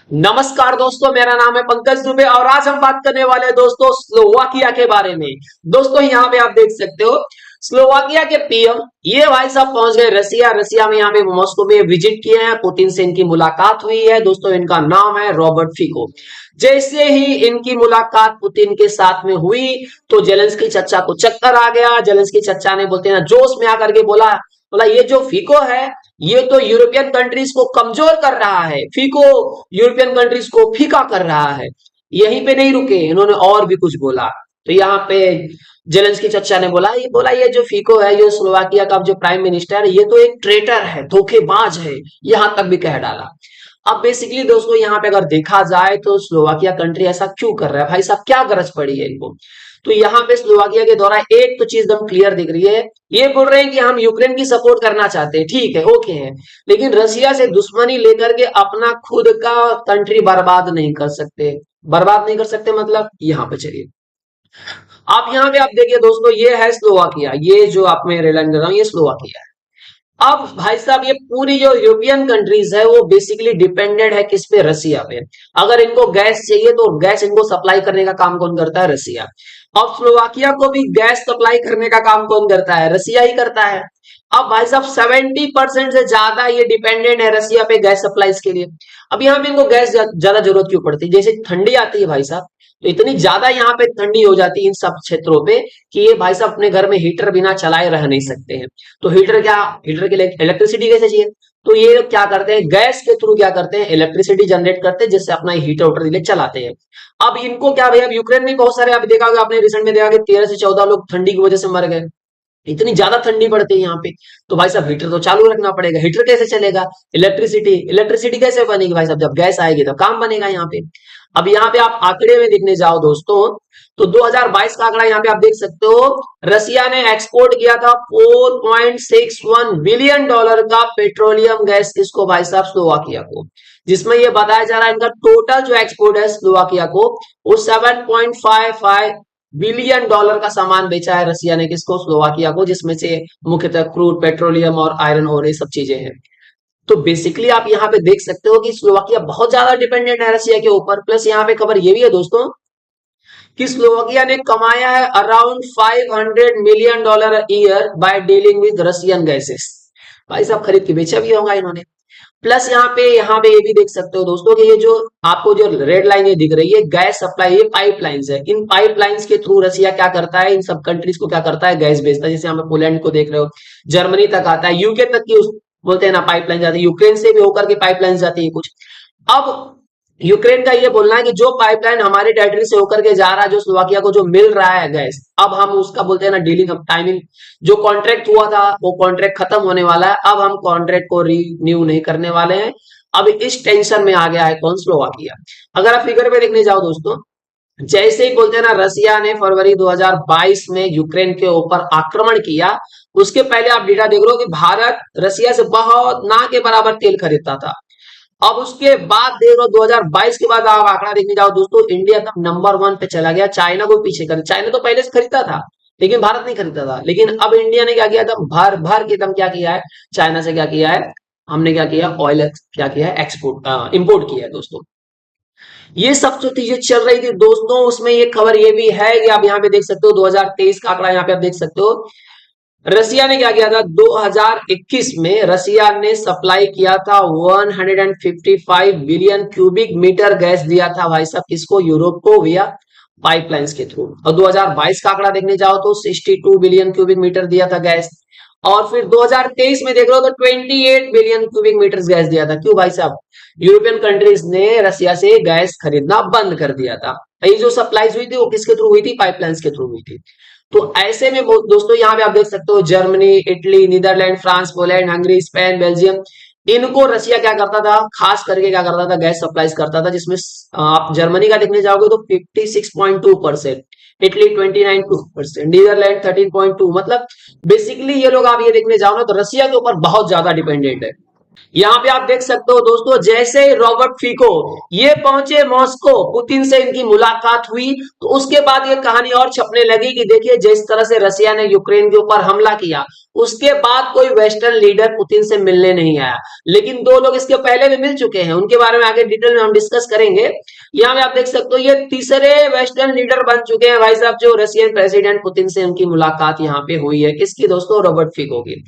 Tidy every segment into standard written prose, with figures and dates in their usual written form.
नमस्कार दोस्तों, मेरा नाम है पंकज दुबे और आज हम बात करने वाले हैं दोस्तों स्लोवाकिया के बारे में। दोस्तों यहाँ पे आप देख सकते हो स्लोवाकिया के पीएम ये भाई साहब पहुंच गए रसिया। रसिया में यहाँ पे मॉस्को में विजिट किए हैं, पुतिन से इनकी मुलाकात हुई है। दोस्तों इनका नाम है रॉबर्ट फिको। जैसे ही इनकी मुलाकात पुतिन के साथ में हुई तो जेलेंस्की चचा को चक्कर आ गया। जेलेंस्की चचा ने बोलते हैं ना जोश में आकर के बोला बोला ये जो फिको है ये तो यूरोपियन कंट्रीज को कमजोर कर रहा है। फीको यूरोपियन कंट्रीज को फीका कर रहा है। यहीं पे नहीं रुके, इन्होंने और भी कुछ बोला। तो यहाँ पे जेलेंस्की चचा ने बोला ये जो फीको है, ये स्लोवाकिया का जो प्राइम मिनिस्टर है, ये तो एक ट्रेटर है, धोखेबाज है, यहां तक भी कह डाला। अब बेसिकली दोस्तों यहाँ पे अगर देखा जाए तो स्लोवाकिया कंट्री ऐसा क्यों कर रहा है भाई साहब, क्या गरज पड़ी है इनको। तो यहाँ पे स्लोवाकिया के द्वारा एक तो चीज एकदम क्लियर दिख रही है, ये बोल रहे हैं कि हम यूक्रेन की सपोर्ट करना चाहते हैं, ठीक है, ओके है, लेकिन रसिया से दुश्मनी लेकर के अपना खुद का कंट्री बर्बाद नहीं कर सकते। बर्बाद नहीं कर सकते मतलब यहाँ पे चलिए आप यहाँ पे आप देखिए दोस्तों, ये है स्लोवाकिया, ये जो आप मैं रेड लाइन कर रहा हूँ ये स्लोवाकिया है। अब भाई साहब ये पूरी जो यूरोपियन कंट्रीज है वो बेसिकली डिपेंडेंट है किस पे, रसिया पे। अगर इनको गैस चाहिए तो गैस इनको सप्लाई करने का काम कौन करता है, रसिया। अब स्लोवाकिया को भी गैस सप्लाई करने का काम कौन करता है, रसिया ही करता है। अब भाई साहब 70% से ज्यादा ये डिपेंडेंट है रसिया पे गैस सप्लाईज के लिए। अब यहाँ पे इनको गैस ज्यादा जरूरत क्यों पड़ती है, जैसे ठंडी आती है भाई साहब, तो इतनी ज्यादा यहाँ पे ठंडी हो जाती है इन सब क्षेत्रों पे कि ये भाई साहब अपने घर में हीटर बिना चलाए रह नहीं सकते हैं। तो हीटर के लिए इलेक्ट्रिसिटी कैसे चाहिए, तो ये क्या करते हैं, गैस के थ्रू क्या करते हैं, इलेक्ट्रिसिटी जनरेट करते हैं, जिससे अपना हीटर उटर चलाते हैं। अब इनको क्या भैया, अब यूक्रेन में बहुत सारे आप देखा होगा, आपने रिसेंट में देखा कि 13 से 14 लोग ठंडी की वजह से मर गए। इतनी ज्यादा ठंडी पड़ती है यहाँ पे। तो भाई साहब हीटर तो चालू रखना पड़ेगा, हीटर कैसे चलेगा, इलेक्ट्रिसिटी कैसे बनेगी भाई साहब, जब गैस आएगी तो काम बनेगा यहाँ पे। अब यहाँ पे आप आंकड़े में देखने जाओ दोस्तों, तो 2022 का आंकड़ा यहाँ पे आप देख सकते हो, रसिया ने एक्सपोर्ट किया था 4.61 बिलियन डॉलर का पेट्रोलियम गैस, किसको भाई साहब, स्लोवाकिया को। जिसमें ये बताया जा रहा है इनका टोटल जो एक्सपोर्ट है स्लोवाकिया को, वो 7.55 बिलियन डॉलर का सामान बेचा है रसिया ने, किसको, स्लोवाकिया को, जिसमें से मुख्यतः क्रूड, पेट्रोलियम और आयरन और ये सब चीजें हैं। तो बेसिकली आप यहाँ पे देख सकते हो कि स्लोवाकिया बहुत ज्यादा डिपेंडेंट है रसिया के ऊपर। प्लस यहाँ पे खबर ये भी है दोस्तों कि स्लोवाकिया ने कमाया है around 500 million dollar year by dealing with Russian gases. भाई साहब खरीद के बेचा भी होगा इन्होंने। प्लस यहाँ पे ये भी देख सकते हो दोस्तों कि ये जो आपको जो रेड लाइन ये दिख रही है गैस सप्लाई, ये पाइपलाइंस है। इन पाइपलाइंस के थ्रू रसिया क्या करता है, इन सब कंट्रीज को क्या करता है, गैस भेजता है। जैसे यहाँ पे पोलैंड को देख रहे हो, जर्मनी तक आता है, यूके तक की बोलते हैं ना पाइपलाइन जाती है, यूक्रेन से भी होकर के पाइपलाइन जाती है कुछ। अब यूक्रेन का ये बोलना है कि जो पाइपलाइन हमारे टेरिटरी से होकर के जा रहा है, जो स्लोवाकिया को जो मिल रहा है गैस, अब हम उसका बोलते हैं ना डीलिंग, अब टाइमिंग, जो कॉन्ट्रैक्ट हुआ था वो कॉन्ट्रैक्ट खत्म होने वाला है, अब हम कॉन्ट्रैक्ट को रिन्यू नहीं करने वाले हैं। अब इस टेंशन में आ गया है कौन, स्लोवाकिया। अगर आप फिगर पे देखने जाओ दोस्तों, जैसे ही बोलते हैं ना रसिया ने फरवरी 2022 में यूक्रेन के ऊपर आक्रमण किया, उसके पहले आप डेटा देख रहे हो कि भारत रसिया से बहुत ना के बराबर तेल खरीदता था। अब उसके बाद देख लो 2022 के बाद आप आंकड़ा देखने जाओ दोस्तों, इंडिया तब नंबर 1 पे चला गया, चाइना को पीछे कर। चाइना तो पहले से खरीदता था लेकिन भारत नहीं खरीदता था, लेकिन अब इंडिया ने क्या किया था, भर भर के दम क्या किया है, चाइना से क्या किया है, हमने क्या किया, ऑयल क्या किया है, एक्सपोर्ट इंपोर्ट किया है दोस्तों। ये सब जो चीजें चल रही थी दोस्तों, उसमें ये खबर ये भी है कि आप यहाँ पे देख सकते हो 2023 का आंकड़ा यहाँ पे आप देख सकते हो, रसिया ने क्या किया था 2021 में, रसिया ने सप्लाई किया था 155 बिलियन क्यूबिक मीटर गैस दिया था भाई साहब, किसको, यूरोप को, विया पाइपलाइंस के थ्रू। और 2022 का आंकड़ा देखने जाओ तो 62 बिलियन क्यूबिक मीटर दिया था गैस। और फिर 2023 में देख लो तो 28 बिलियन क्यूबिक मीटर गैस दिया था। क्यों भाई साहब, यूरोपियन कंट्रीज ने रसिया से गैस खरीदना बंद कर दिया था। ये जो सप्लाईज हुई थी वो किसके थ्रू हुई थी, पाइपलाइंस के थ्रू हुई थी। तो ऐसे में दोस्तों यहाँ पे आप देख सकते हो, Germany, Italy, Netherland, France, Poland, Hungary, Spain, Belgium, इनको रसिया क्या करता था, खास करके क्या करता था, गैस सप्लाईज करता था। जिसमें आप जर्मनी का देखने जाओगे तो 56.2%, इटली 29.2%, नीदरलैंड 13.2, मतलब बेसिकली ये लोग आप ये देखने जाओ ना तो रसिया के ऊपर बहुत ज्यादा डिपेंडेंट है। यहाँ पे आप देख सकते हो दोस्तों, जैसे ही रॉबर्ट फिको ये पहुंचे मॉस्को, पुतिन से इनकी मुलाकात हुई, तो उसके बाद ये कहानी और छपने लगी कि देखिए जिस तरह से रसिया ने यूक्रेन के ऊपर हमला किया, उसके बाद कोई वेस्टर्न लीडर पुतिन से मिलने नहीं आया। लेकिन दो लोग इसके पहले भी मिल चुके हैं, उनके बारे में आगे डिटेल में हम डिस्कस करेंगे। यहाँ पे आप देख सकते हो ये तीसरे वेस्टर्न लीडर बन चुके हैं भाई साहब, जो रशियन प्रेसिडेंट पुतिन से उनकी मुलाकात यहाँ पे हुई है। किसकी दोस्तों? रॉबर्ट फिको की।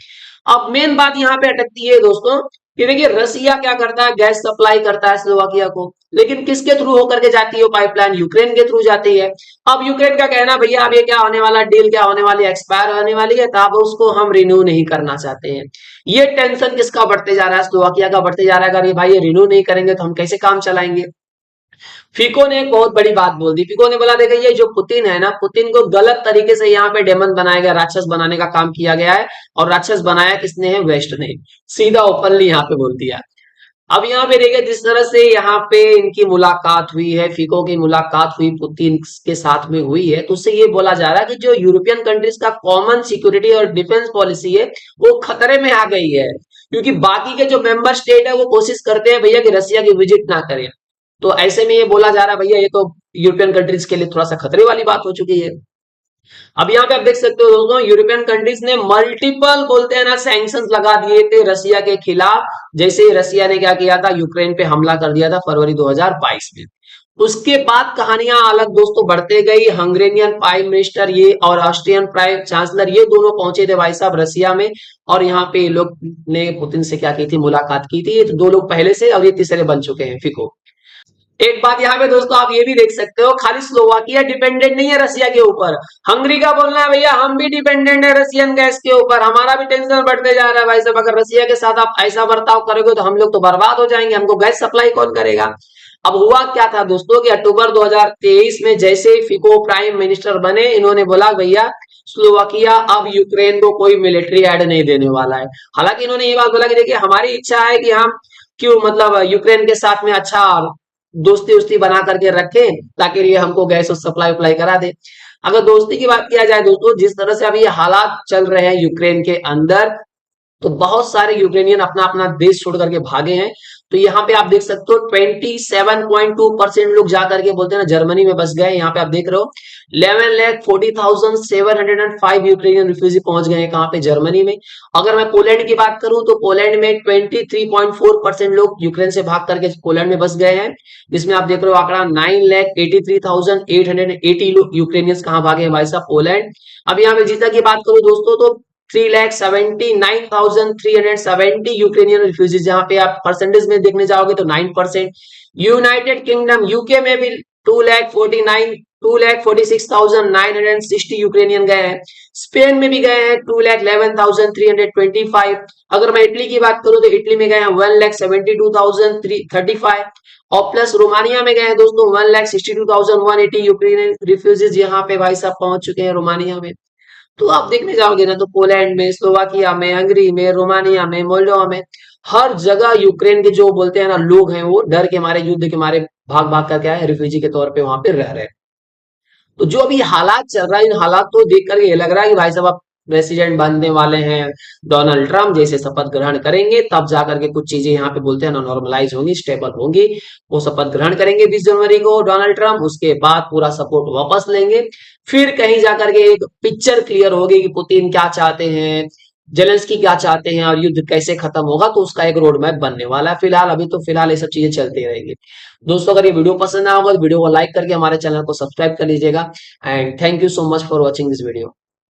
अब मेन बात यहाँ पे अटकती है दोस्तों कि देखिए रसिया क्या करता है, गैस सप्लाई करता है स्लोवाकिया को, लेकिन किसके थ्रू होकर के जाती है वो पाइपलाइन? यूक्रेन के थ्रू जाती है। अब यूक्रेन का कहना भैया अब ये क्या होने वाला, डील क्या होने वाली, एक्सपायर होने वाली है, तो अब उसको हम रिन्यू नहीं करना चाहते हैं। ये टेंशन किसका बढ़ते जा रहा है? स्लोवाकिया का बढ़ते जा रहा है। अगर ये भाई ये रिन्यू नहीं करेंगे तो हम कैसे काम चलाएंगे? फिको ने एक बहुत बड़ी बात बोल दी। फिको ने बोला देखा ये जो पुतिन है ना, पुतिन को गलत तरीके से यहाँ पे डेमन बनाया गया, राक्षस बनाने का काम किया गया है। और राक्षस बनाया किसने है? वेस्ट ने। सीधा ओपनली यहाँ पे बोल दिया। अब यहाँ पे देखिए जिस तरह से यहाँ पे इनकी मुलाकात हुई है, फिको की मुलाकात हुई पुतिन के साथ में हुई है, तो उससे ये बोला जा रहा है कि जो यूरोपियन कंट्रीज का कॉमन सिक्योरिटी और डिफेंस पॉलिसी है वो खतरे में आ गई है। क्योंकि बाकी के जो मेंबर स्टेट है वो कोशिश करते हैं भैया कि रसिया की विजिट ना करें। तो ऐसे में ये बोला जा रहा है भैया ये तो यूरोपियन कंट्रीज के लिए थोड़ा सा खतरे वाली बात हो चुकी है। अब यहाँ पे आप देख सकते हो दोस्तों, यूरोपियन कंट्रीज ने मल्टीपल बोलते हैं ना सैंक्शंस लगा दिए थे रसिया के खिलाफ, जैसे ही रसिया ने क्या किया था, यूक्रेन पे हमला कर दिया था फरवरी 2022 में। उसके बाद कहानियां अलग दोस्तों बढ़ते गई। हंगेरियन प्राइम मिनिस्टर ये और ऑस्ट्रियन प्राइम चांसलर ये दोनों पहुंचे थे भाई साहब रसिया में, और यहाँ पे ये लोग ने पुतिन से क्या की थी, मुलाकात की थी। ये तो दो लोग पहले से और ये तीसरे बन चुके हैं फिको। एक बात यहाँ पे दोस्तों आप ये भी देख सकते हो, खाली स्लोवाकिया डिपेंडेंट नहीं है रसिया के ऊपर। हंगरी का बोलना है भैया हम भी डिपेंडेंट है रसियन गैस के ऊपर, हमारा भी टेंशन बढ़ते जा रहा है भाई साहब। अगर रसिया के साथ आप ऐसा बर्ताव करोगे तो हम लोग तो बर्बाद हो जाएंगे, हमको गैस सप्लाई कौन करेगा? अब हुआ क्या था दोस्तों कि अक्टूबर 2023 में जैसे ही फिको प्राइम मिनिस्टर बने, इन्होंने बोला भैया स्लोवाकिया अब यूक्रेन को कोई मिलिट्री एड नहीं देने वाला है। हालांकि इन्होंने ये बात बोला कि देखिए हमारी इच्छा है कि हम क्यों मतलब यूक्रेन के साथ में अच्छा दोस्ती उस्ती बना करके रखें, ताकि ये हमको गैस और सप्लाई उप्लाई करा दे। अगर दोस्ती की बात किया जाए दोस्तों, जिस तरह से अभी ये हालात चल रहे हैं यूक्रेन के अंदर, तो बहुत सारे यूक्रेनियन अपना अपना देश छोड़ करके भागे हैं। तो यहाँ पे आप देख सकते हो 27.2% लोग जाकर के बोलते हैं ना जर्मनी में बस गए। यहाँ पे आप देख रहे हो 11,40,705 यूक्रेनियन रिफ्यूजी पहुंच गए हैं कहाँ पे? जर्मनी में। अगर मैं पोलैंड की बात करूं तो पोलैंड में 23.4% लोग यूक्रेन से भाग करके पोलैंड में बस गए हैं, जिसमें आप देख रहे हो आंकड़ा 9,83,880 लोग यूक्रेनियंस कहाँ भागे हैं भाई साहब? पोलैंड। अब यहाँ पे जीता की बात करूं दोस्तों तो 3,79,370 यूक्रेनियन रिफ्यूजीज, जहां पे आप परसेंटेज में देखने जाओगे तो 9%। यूनाइटेड किंगडम यूके में भी 2,46,960 यूक्रेनियन गए हैं। स्पेन में भी गए हैं 2,11,325। अगर मैं इटली की बात करूं तो इटली में गए हैं 1,72,335। और प्लस रोमानिया में गए हैं दोस्तों 1,62,180 यूक्रेनियन रिफ्यूजीज यहाँ पे भाई साहब पहुंच चुके हैं रोमानिया में। तो आप देखने जाओगे ना तो पोलैंड में, स्लोवाकिया में, हंगरी में, रोमानिया में, मोल्डोवा में, हर जगह यूक्रेन के जो बोलते हैं ना लोग हैं वो डर के मारे, युद्ध के मारे भाग भाग कर क्या है, रिफ्यूजी के तौर पे वहां पे रह रहे हैं। तो जो अभी हालात चल रहा है, इन हालात को देख करके ये लग रहा है कि भाई साहब अब प्रेसिडेंट बनने वाले हैं डोनाल्ड ट्रम्प, जैसे शपथ ग्रहण करेंगे तब जाकर के कुछ चीजें यहाँ पे बोलते हैं ना नॉर्मलाइज होंगी, स्टेबल होंगी। वो शपथ ग्रहण करेंगे 20 जनवरी को डोनाल्ड ट्रम्प, उसके बाद पूरा सपोर्ट वापस लेंगे। फिर कहीं जाकर के एक पिक्चर क्लियर होगी कि पुतिन क्या चाहते हैं, जेलेंस्की क्या चाहते हैं और युद्ध कैसे खत्म होगा, तो उसका एक रोड मैप बनने वाला है। फिलहाल अभी तो फिलहाल ये सब चीजें चलती रहेंगी। दोस्तों अगर ये वीडियो पसंद आया होगा तो वीडियो को लाइक करके हमारे चैनल को सब्सक्राइब कर लीजिएगा। And thank you so much for watching this video.